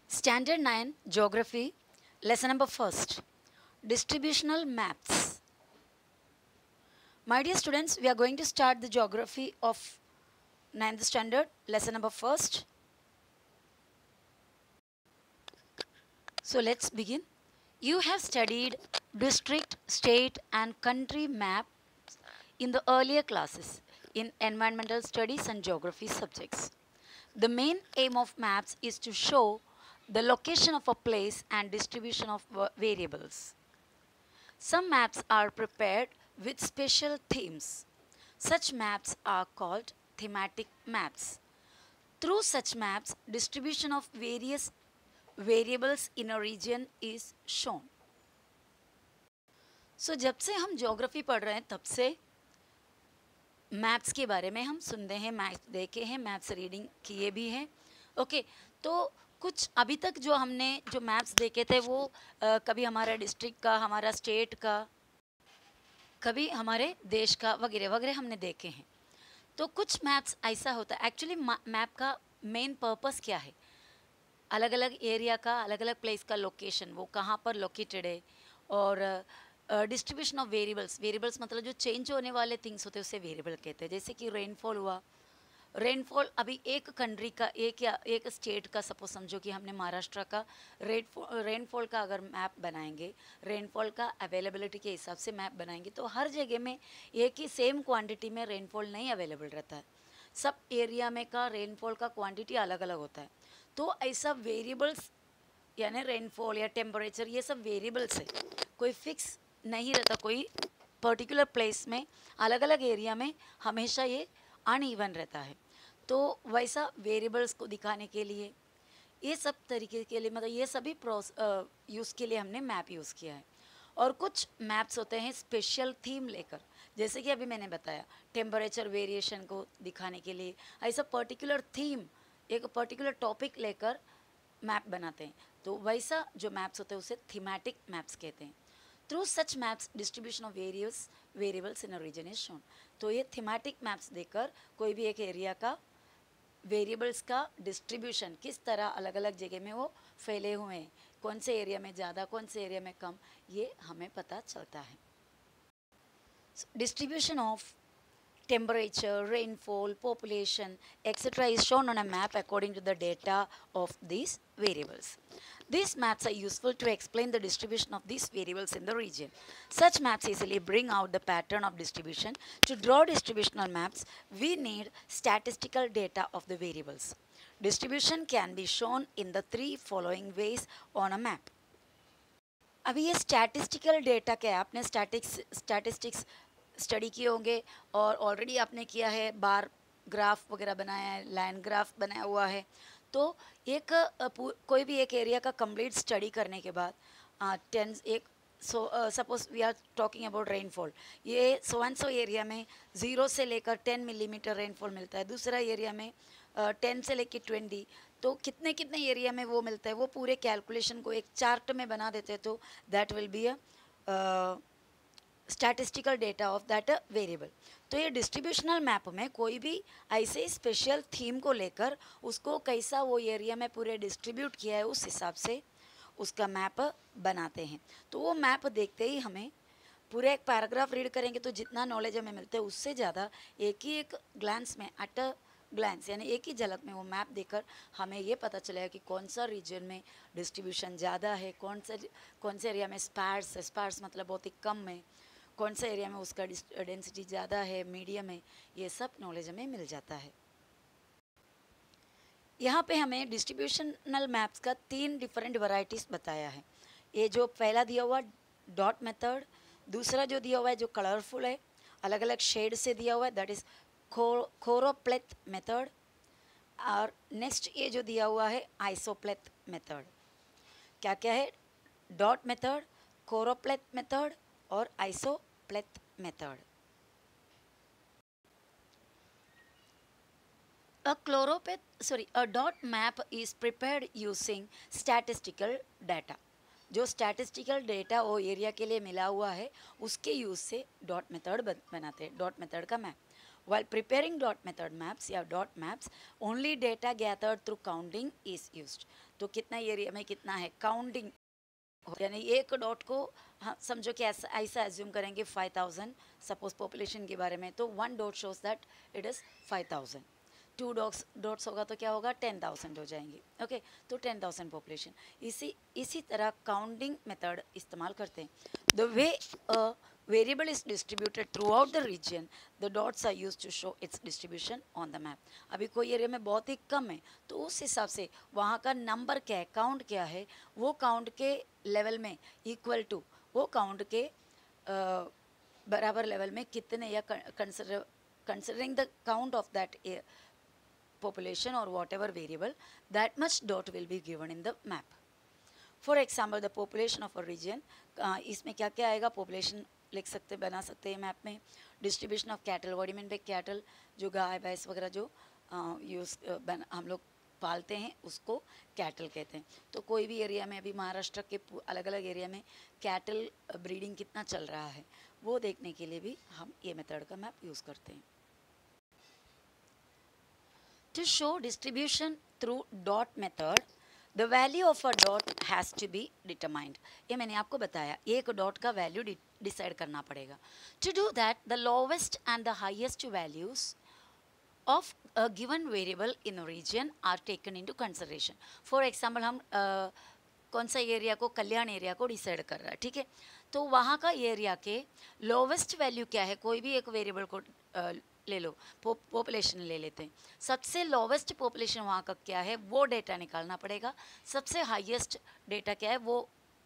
Standard 9 Geography, lesson number first, distributional maps. My dear students, we are going to start the geography of 9th standard, lesson number first. So let's begin. You have studied district, state and country maps in the earlier classes in environmental studies and geography subjects. The main aim of maps is to show the location of a place and distribution of variables. Some maps are prepared with special themes. Such maps are called thematic maps. Through such maps, distribution of various variables in a region is shown. So जब से हम geography पढ़ रहे हैं तब से maps के बारे में हम सुनते हैं, मैप्स देखे हैं, मैप्स रीडिंग किए भी हैं. ओके, तो कुछ अभी तक जो हमने जो मैप्स देखे थे वो कभी हमारा डिस्ट्रिक्ट का, हमारा स्टेट का, कभी हमारे देश का वगैरह वगैरह हमने देखे हैं. तो कुछ मैप्स ऐसा होता है, एक्चुअली मैप का मेन पर्पस क्या है, अलग अलग एरिया का, अलग अलग प्लेस का लोकेशन, वो कहाँ पर लोकेटेड है, और डिस्ट्रीब्यूशन ऑफ वेरिएबल्स मतलब जो चेंज होने वाले थिंग्स होते हैं उसे वेरिएबल कहते हैं. जैसे कि रेनफॉल हुआ, रेनफॉल अभी एक कंट्री का, एक स्टेट का, सपोज समझो कि हमने महाराष्ट्र का रेनफॉल का अगर मैप बनाएंगे, रेनफॉल का अवेलेबिलिटी के हिसाब से मैप बनाएंगे तो हर जगह में एक ही सेम क्वांटिटी में रेनफॉल नहीं अवेलेबल रहता है. सब एरिया में का रेनफॉल का क्वांटिटी अलग अलग होता है. तो ऐसा वेरिएबल्स यानी रेनफॉल या टेम्परेचर, ये सब वेरिएबल्स है, कोई फिक्स नहीं रहता. कोई पर्टिकुलर प्लेस में, अलग अलग एरिया में हमेशा ये अनइवन रहता है. तो वैसा वेरिएबल्स को दिखाने के लिए, ये सब तरीके के लिए, मतलब ये सभी यूज़ के लिए हमने मैप यूज़ किया है. और कुछ मैप्स होते हैं स्पेशल थीम लेकर, जैसे कि अभी मैंने बताया टेम्परेचर वेरिएशन को दिखाने के लिए ऐसा पर्टिकुलर थीम, एक पर्टिकुलर टॉपिक लेकर मैप बनाते हैं. तो वैसा जो मैप्स होते हैं उसे थीमेटिक मैप्स कहते हैं. Through such maps distribution of variables in a region is shown. तो ये थीमेटिक मैप्स देकर कोई भी एक एरिया का वेरिएबल्स का डिस्ट्रीब्यूशन किस तरह अलग अलग जगह में वो फैले हुए हैं, कौन से एरिया में ज़्यादा, कौन से एरिया में कम, ये हमें पता चलता है. Distribution of temperature, rainfall, population, etc. is shown on a map according to the data of these variables. These maps are useful to explain the distribution of these variables in the region. Such maps easily bring out the pattern of distribution. To draw distributional maps, we need statistical data of the variables. Distribution can be shown in the three following ways on a map. अभी ये statistical data क्या है, आपने statistics study किए होंगे और already आपने किया है, बार ग्राफ वगैरह बनाया है, लाइन ग्राफ बनाया हुआ है. तो एक कोई भी एक एरिया का कंप्लीट स्टडी करने के बाद suppose we are talking about rainfall, ये सो एंड सो एरिया में 0 से लेकर 10 मिलीमीटर रेनफॉल मिलता है, दूसरा एरिया में 10 से लेकर 20, तो कितने कितने एरिया में वो मिलता है, वो पूरे कैलकुलेशन को एक चार्ट में बना देते हैं. तो that will be a statistical data of that variable. तो ये डिस्ट्रीब्यूशनल मैप में कोई भी ऐसे स्पेशल थीम को लेकर उसको कैसा वो एरिया में पूरे डिस्ट्रीब्यूट किया है उस हिसाब से उसका मैप बनाते हैं. तो वो मैप देखते ही हमें पूरे एक पैराग्राफ रीड करेंगे तो जितना नॉलेज हमें मिलता है उससे ज़्यादा एक ग्लांस में, एट अ ग्लांस यानी एक ही झलक में वो मैप देखकर हमें ये पता चलेगा कि कौन सा रीजन में डिस्ट्रीब्यूशन ज़्यादा है, कौन से एरिया में स्पार्स मतलब बहुत ही कम है, कौन सा एरिया में उसका डेंसिटी ज़्यादा है, मीडियम है, ये सब नॉलेज हमें मिल जाता है. यहाँ पे हमें डिस्ट्रीब्यूशनल मैप्स का 3 डिफरेंट वैरायटीज़ बताया है. ये जो पहला दिया हुआ डॉट मेथड, दूसरा जो दिया हुआ है जो कलरफुल है, अलग अलग शेड से दिया हुआ है, दैट इज़ खोरोप्लेथ मेथड, और नेक्स्ट ये जो दिया हुआ है आइसोप्लेथ मेथड. क्या क्या है? डॉट मेथड, खोरोप्लेथ मेथड और isopleth method. A dot map is prepared using statistical data. जो स्टैटिस्टिकल डेटा वो एरिया के लिए मिला हुआ है उसके यूज़ से डॉट मेथड बनाते हैं, डॉट मेथड का map. While preparing dot method maps या dot maps, only data gathered through counting is used. तो कितना एरिया में कितना है काउंटिंग, यानी एक डॉट को हाँ समझो कि ऐसा ऐसा एज्यूम करेंगे 5000 सपोज पॉपुलेशन के बारे में, तो one dot shows that it is 5000, to dots होगा तो क्या होगा 10,000 हो जाएंगे. ओके तो 10,000 पॉपुलेशन. इसी तरह काउंटिंग मेथड इस्तेमाल करते हैं. The way variable is distributed throughout the region, the dots are use to show its distribution on the map. अभी कोई एरिया में बहुत ही कम है तो उस हिसाब से वहाँ का नंबर क्या है, काउंट क्या है, वो काउंट के लेवल में इक्वल टू वो काउंट के बराबर लेवल में कितने या considering the count of that population or whatever variable, that much dot will be given in the map. For example, the population of a region, इसमें क्या क्या आएगा, population लिख सकते बना सकते हैं मैप में. Distribution of cattle, what do mean by cattle, जो गाय भैंस वगैरह जो हम लोग पालते हैं उसको कैटल कहते हैं. तो कोई भी एरिया में, अभी महाराष्ट्र के अलग अलग एरिया में कैटल ब्रीडिंग कितना चल रहा है वो देखने के लिए भी हम ये मेथड का मैप यूज़ करते हैं. To show distribution through dot method, the value of a dot has to be determined. ये मैंने आपको बताया, एक डॉट का वैल्यू डिसाइड करना पड़ेगा. To do that, the lowest and the highest values of a given variable in a region are taken into consideration. For example, हम कौन सा एरिया को, कल्याण एरिया को डिसाइड कर रहा है, ठीक है, तो वहाँ का एरिया के लोवेस्ट वैल्यू क्या है, कोई भी एक वेरिएबल को ले लो, पॉपुलेशन ले लेते हैं. सबसे लोवेस्ट पॉपुलेशन वहाँ का क्या है वो डेटा निकालना पड़ेगा, सबसे हाईएस्ट डेटा क्या है वो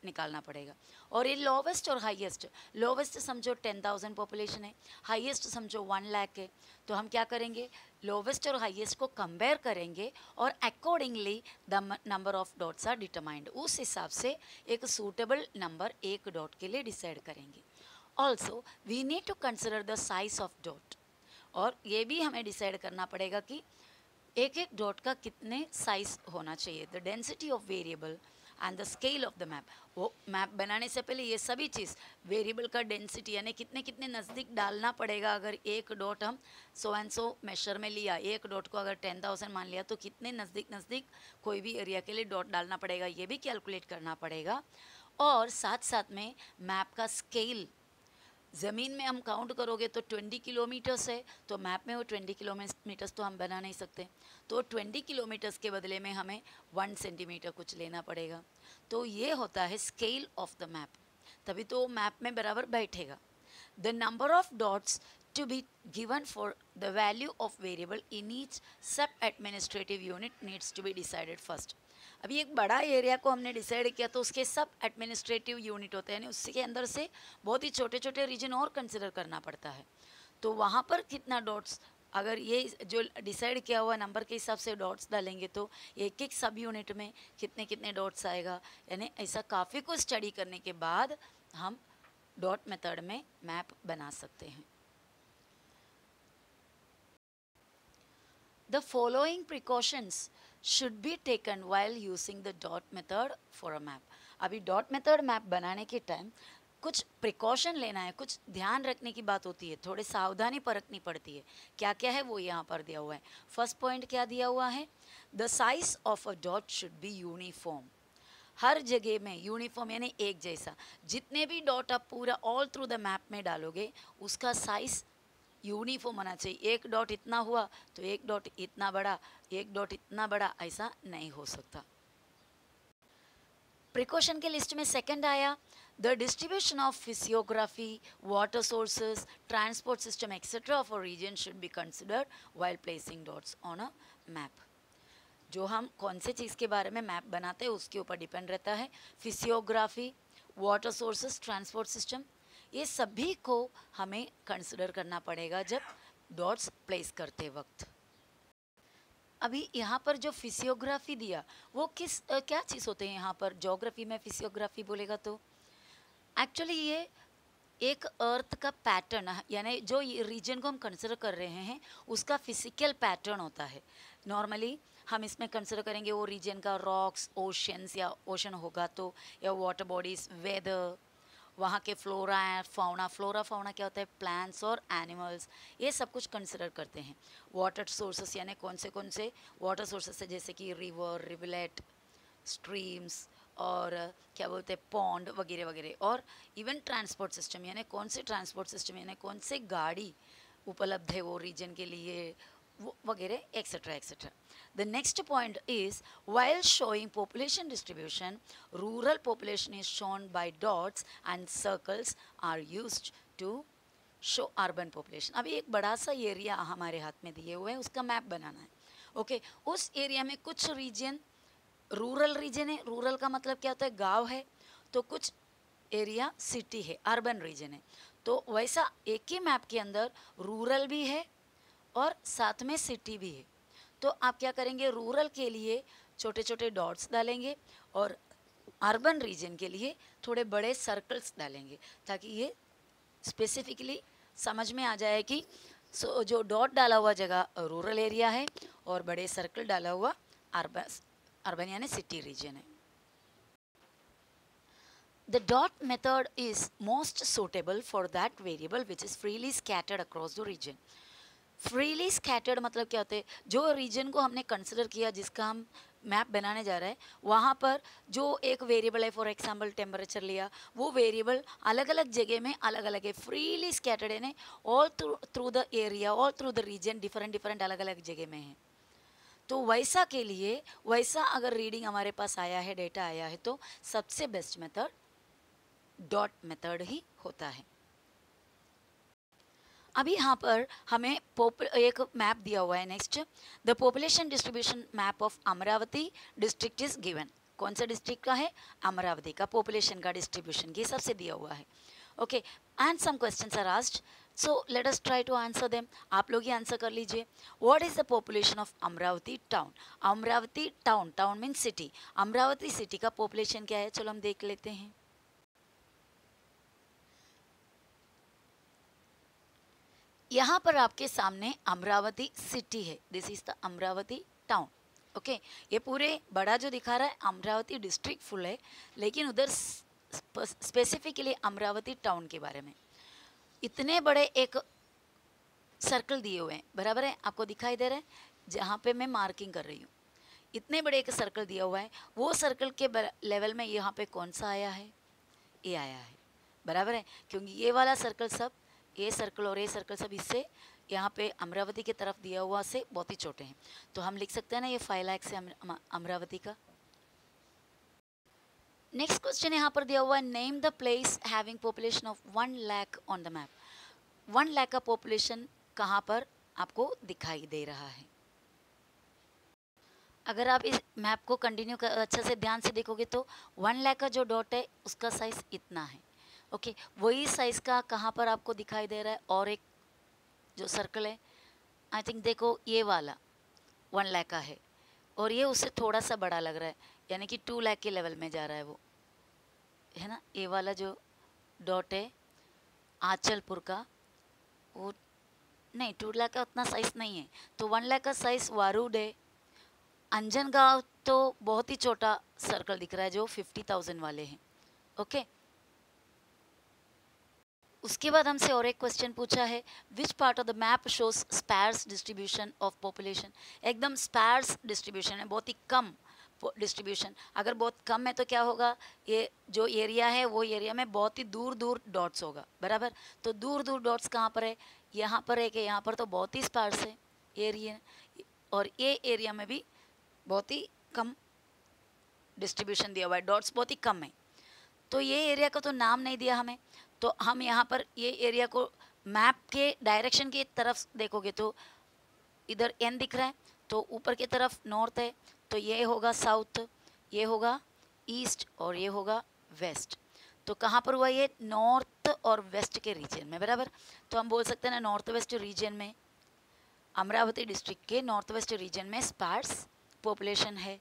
निकालना पड़ेगा. और ये लोवेस्ट और हाईएस्ट, लोवेस्ट समझो 10,000 पॉपुलेशन है, हाईएस्ट समझो 1 लाख है, तो हम क्या करेंगे, लोवेस्ट और हाईएस्ट को कंपेयर करेंगे और accordingly the number of dots are determined. उस हिसाब से एक सूटेबल नंबर एक डॉट के लिए डिसाइड करेंगे. Also we need to consider the size of dot, और ये भी हमें डिसाइड करना पड़ेगा कि एक एक डॉट का कितने साइज होना चाहिए. The density of variable and the scale of the map. वो मैप बनाने से पहले ये सभी चीज़, वेरिएबल का डेंसिटी यानी कितने कितने नज़दीक डालना पड़ेगा. अगर एक डॉट हम सो एंड सो मेशर में लिया, एक डॉट को अगर 10,000 मान लिया तो कितने नज़दीक कोई भी एरिया के लिए डॉट डालना पड़ेगा, ये भी कैलकुलेट करना पड़ेगा. और साथ साथ में मैप का स्केल, ज़मीन में हम काउंट करोगे तो 20 किलोमीटर्स है, तो मैप में वो 20 किलोमीटर्स तो हम बना नहीं सकते, तो 20 किलोमीटर्स के बदले में हमें 1 सेंटीमीटर कुछ लेना पड़ेगा. तो ये होता है स्केल ऑफ द मैप, तभी तो मैप में बराबर बैठेगा. The number of dots to be given for the value of variable in each sub administrative unit needs to be decided first. अभी एक बड़ा एरिया को हमने डिसाइड किया तो उसके सब एडमिनिस्ट्रेटिव यूनिट होते हैं, यानी उसके अंदर से बहुत ही छोटे छोटे रीजन और कंसिडर करना पड़ता है. तो वहाँ पर कितना डॉट्स, अगर ये जो डिसाइड किया हुआ नंबर के हिसाब से डॉट्स डालेंगे तो एक एक सब यूनिट में कितने कितने डॉट्स आएगा, यानी ऐसा काफ़ी कुछ स्टडी करने के बाद हम डॉट मेथड में मैप बना सकते हैं. The following precautions should be taken while using the dot method for a map. अभी डॉट मेथड मैप बनाने के टाइम कुछ प्रिकॉशन लेना है, कुछ ध्यान रखने की बात होती है, थोड़ी सावधानी परखनी पड़ती है. क्या क्या है वो यहाँ पर दिया हुआ है. फर्स्ट पॉइंट क्या दिया हुआ है, the size of a dot should be uniform. हर जगह में यूनिफॉर्म यानी एक जैसा, जितने भी डॉट आप पूरा ऑल थ्रू द मैप में डालोगे उसका साइज यूनिफॉर्म होना चाहिए. एक डॉट इतना हुआ तो एक डॉट इतना बड़ा, एक डॉट इतना बड़ा, ऐसा नहीं हो सकता. प्रिकॉशन के लिस्ट में सेकंड आया, the distribution of physiography, water sources, transport system et cetera of a region should be considered while placing dots on a map. जो हम कौन से चीज़ के बारे में मैप बनाते हैं उसके ऊपर डिपेंड रहता है. Physiography, water sources, transport system, ये सभी को हमें कंसिडर करना पड़ेगा जब डॉट्स प्लेस करते वक्त. अभी यहाँ पर जो फिजियोग्राफी दिया वो क्या चीज़ होते हैं यहाँ पर, ज्योग्राफी में फिजियोग्राफी बोलेगा तो एक्चुअली ये एक अर्थ का पैटर्न, यानी जो रीजन को हम कंसिडर कर रहे हैं उसका फिजिकल पैटर्न होता है. नॉर्मली हम इसमें कंसिडर करेंगे वो रीजन का रॉक्स, ओशंस या ओशन होगा तो, या वाटर बॉडीज, वेदर, वहाँ के flora and fauna, flora fauna क्या होता है, प्लांट्स और एनिमल्स, ये सब कुछ कंसिडर करते हैं। वाटर सोर्सेस यानी कौन से वाटर सोर्सेस है, जैसे कि रिवर, रिवलेट, स्ट्रीम्स और क्या बोलते हैं पॉन्ड वगैरह वगैरह, और इवन ट्रांसपोर्ट सिस्टम यानी कौन से ट्रांसपोर्ट सिस्टम यानी कौन से गाड़ी उपलब्ध है वो रीजन के लिए, वो वगैरह etcetera etcetera. The next point is, while showing population distribution, rural population is shown by dots and circles are used to show urban population। अभी एक बड़ा सा एरिया हमारे हाथ में दिए हुए हैं, उसका मैप बनाना है। ओके उस एरिया में कुछ रीजन रूरल रीजन है, रूरल का मतलब क्या होता है, गांव है, तो कुछ एरिया सिटी है, अर्बन रीजन है। तो वैसा एक ही मैप के अंदर रूरल भी है और साथ में सिटी भी है। तो आप क्या करेंगे, रूरल के लिए छोटे छोटे डॉट्स डालेंगे और अर्बन रीजन के लिए थोड़े बड़े सर्कल्स डालेंगे, ताकि ये स्पेसिफिकली समझ में आ जाए कि जो डॉट डाला हुआ जगह रूरल एरिया है और बड़े सर्कल डाला हुआ अर्बन यानी सिटी रीजन है। The dot method is most suitable for that variable which is freely scattered across the region। Freely scattered मतलब क्या होता है, जो रीजन को हमने कंसिडर किया, जिसका हम मैप बनाने जा रहे हैं, वहाँ पर जो एक वेरिएबल है, फॉर एग्जांपल टेम्परेचर लिया, वो वेरिएबल अलग अलग जगह में अलग अलग है, फ्रीली स्कैटर्ड है, all through the area, all through the region, different different अलग अलग जगह में है। तो वैसा के लिए वैसा अगर रीडिंग हमारे पास आया है, डेटा आया है, तो सबसे बेस्ट मेथड डॉट मेथड ही होता है। अभी यहाँ पर हमें एक मैप दिया हुआ है। Next, the population distribution map of Amravati district is given. कौन सा डिस्ट्रिक्ट का है, अमरावती का पॉपुलेशन का डिस्ट्रीब्यूशन ये सबसे दिया हुआ है। Okay and some questions are asked, so let us try to answer them. आप लोग ही आंसर कर लीजिए। What is the population of Amravati town. Amravati town, town mean city, Amravati city का पॉपुलेशन क्या है, चलो हम देख लेते हैं। यहाँ पर आपके सामने अमरावती सिटी है, this is the Amravati town. Okay ये पूरे बड़ा जो दिखा रहा है अमरावती डिस्ट्रिक्ट फुल है, लेकिन उधर स्पेसिफिकली अमरावती टाउन के बारे में इतने बड़े एक सर्कल दिए हुए हैं, बराबर है, आपको दिखाई दे रहा है, जहाँ पे मैं मार्किंग कर रही हूँ, इतने बड़े एक सर्कल दिया हुआ है, वो सर्कल के लेवल में यहाँ पे कौन सा आया है, ये आया है, बराबर है, क्योंकि ये वाला सर्कल सब, ये सर्कल और ये सर्कल सब इससे यहाँ पे अमरावती की तरफ दिया हुआ से बहुत ही छोटे हैं, तो हम लिख सकते हैं ना ये 5 लाख से अमरावती का। नेक्स्ट क्वेश्चन यहाँ पर दिया हुआ है, name the place having population of 1 lakh on the map. 1 lakh का पॉपुलेशन कहाँ पर आपको दिखाई दे रहा है। अगर आप इस मैप को कंटिन्यू अच्छे से ध्यान से देखोगे तो 1 लाख का जो डॉट है उसका साइज इतना है। ओके वही साइज का कहाँ पर आपको दिखाई दे रहा है, और एक जो सर्कल है, आई थिंक देखो ये वाला 1 लाख का है और ये उससे थोड़ा सा बड़ा लग रहा है, यानी कि 2 लाख के लेवल में जा रहा है वो, है ना। ये वाला जो डॉट है आंचलपुर का, वो नहीं 2 लाख का उतना साइज नहीं है, तो 1 लाख का साइज वारूड है। अंजनगांव तो बहुत ही छोटा सर्कल दिख रहा है जो 50,000 वाले हैं। ओके उसके बाद हमसे और एक क्वेश्चन पूछा है, which part of the map shows sparse distribution of population. एकदम स्पैर्स डिस्ट्रीब्यूशन है, बहुत ही कम डिस्ट्रीब्यूशन। अगर बहुत कम है तो क्या होगा, ये जो एरिया है वो एरिया में बहुत ही दूर दूर डॉट्स होगा, बराबर। तो दूर दूर डॉट्स कहाँ पर है, यहाँ पर है कि यहाँ पर, तो बहुत ही स्पैर्स है एरिया, और ये एरिया में भी बहुत ही कम डिस्ट्रीब्यूशन दिया हुआ है, डॉट्स बहुत ही कम है। तो ये एरिया का तो नाम नहीं दिया हमें, तो हम यहाँ पर ये एरिया को मैप के डायरेक्शन की तरफ देखोगे तो इधर एन दिख रहा है, तो ऊपर की तरफ नॉर्थ है, तो ये होगा साउथ, ये होगा ईस्ट और ये होगा वेस्ट। तो कहाँ पर हुआ ये, नॉर्थ और वेस्ट के रीजन में, बराबर। तो हम बोल सकते हैं ना नॉर्थ वेस्ट रीजन में, अमरावती डिस्ट्रिक्ट के नॉर्थ वेस्ट रीजन में स्पार्स पॉपुलेशन है।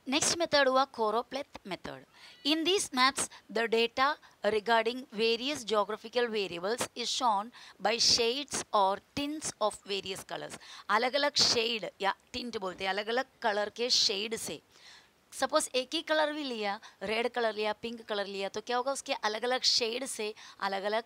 नेक्स्ट मेथड हुआ choropleth method. In these maps the data regarding various geographical variables is shown by shades or tints of various colors। अलग अलग shade या tint बोलते हैं, अलग अलग कलर के शेड से सपोज एक ही कलर भी लिया, रेड कलर लिया, पिंक कलर लिया, तो क्या होगा, उसके अलग अलग शेड से अलग अलग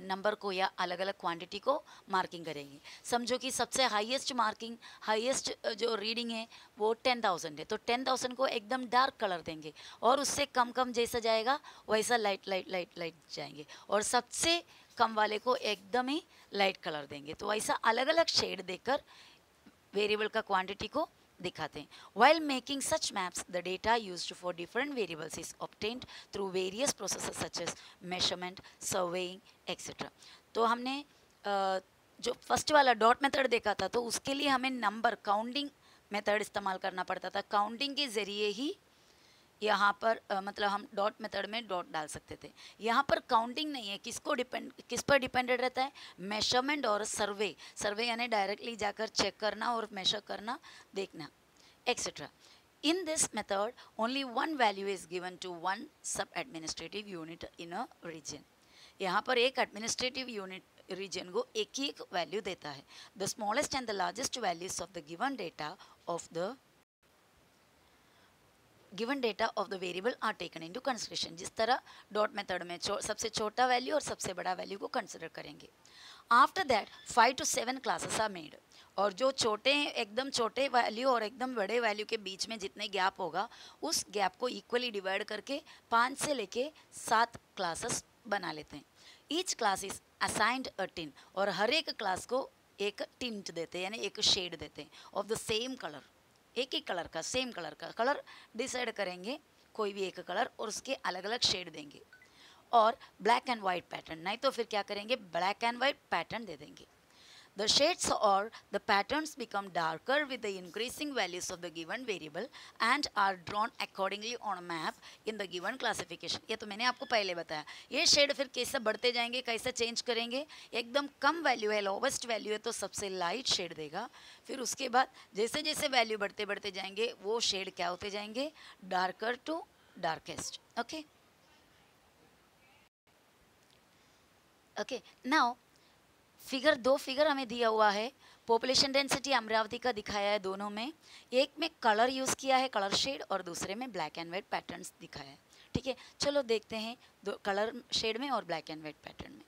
नंबर को या अलग अलग क्वांटिटी को मार्किंग करेंगे। समझो कि सबसे हाईएस्ट मार्किंग, हाईएस्ट जो रीडिंग है वो 10,000 है, तो 10,000 को एकदम डार्क कलर देंगे, और उससे कम कम जैसा जाएगा वैसा लाइट लाइट लाइट लाइट जाएंगे, और सबसे कम वाले को एकदम ही लाइट कलर देंगे। तो ऐसा अलग अलग शेड देकर वेरिएबल का क्वांटिटी को दिखाते हैं। While making such maps, the data used for different variables is obtained through various processes such as measurement, surveying, etc. तो हमने जो फर्स्ट वाला डॉट मेथड देखा था, तो उसके लिए हमें नंबर काउंटिंग मेथड इस्तेमाल करना पड़ता था। काउंटिंग के ज़रिए ही यहाँ पर मतलब हम डॉट मेथड में डॉट डाल सकते थे। यहाँ पर काउंटिंग नहीं है, किस पर डिपेंडेड रहता है, मेजरमेंट और सर्वे। सर्वे यानी डायरेक्टली जाकर चेक करना और मेजर करना, देखना, etcetera. In this method, only one value is given to one sub-administrative unit in a region. यहाँ पर एक एडमिनिस्ट्रेटिव यूनिट रीजन को एक ही एक वैल्यू देता है। The smallest and the largest values of the given data of the variable are taken into consideration. जिस तरह डॉट मेथड में सबसे छोटा वैल्यू और सबसे बड़ा वैल्यू को कंसिडर करेंगे। After that 5 to 7 classes are made, और जो छोटे हैं, एकदम छोटे वैल्यू और एकदम बड़े वैल्यू के बीच में जितने गैप होगा, उस गैप को इक्वली डिवाइड करके 5 से लेके 7 क्लासेस बना लेते हैं। Each class is assigned a tin, और हर एक क्लास को एक टिंट देते हैं, यानी एक शेड देते हैं ऑफ द सेम कलर। एक ही कलर का, सेम कलर का कलर डिसाइड करेंगे, कोई भी एक कलर, और उसके अलग अलग शेड देंगे। और ब्लैक एंड वाइट पैटर्न, नहीं तो फिर क्या करेंगे, ब्लैक एंड वाइट पैटर्न दे देंगे। The shades or the patterns become darker with the increasing values of the given variable and are drawn accordingly on a map in the given classification. ये तो मैंने आपको पहले बताया। ये शेड फिर कैसे बढ़ते जाएंगे, कैसे चेंज करेंगे। एकदम कम वैल्यू है, लोवेस्ट वैल्यू है, तो सबसे लाइट शेड देगा। फिर उसके बाद जैसे जैसे वैल्यू बढ़ते बढ़ते जाएंगे, वो शेड क्या होते जाएंगे, darker to darkest. Okay okay, now दो फिगर हमें दिया हुआ है। पॉपुलेशन डेंसिटी अमरावती का दिखाया है दोनों में, एक में कलर यूज़ किया है, कलर शेड, और दूसरे में ब्लैक एंड वाइट पैटर्न्स दिखाया है। ठीक है, चलो देखते हैं दो कलर शेड में और ब्लैक एंड वाइट पैटर्न में।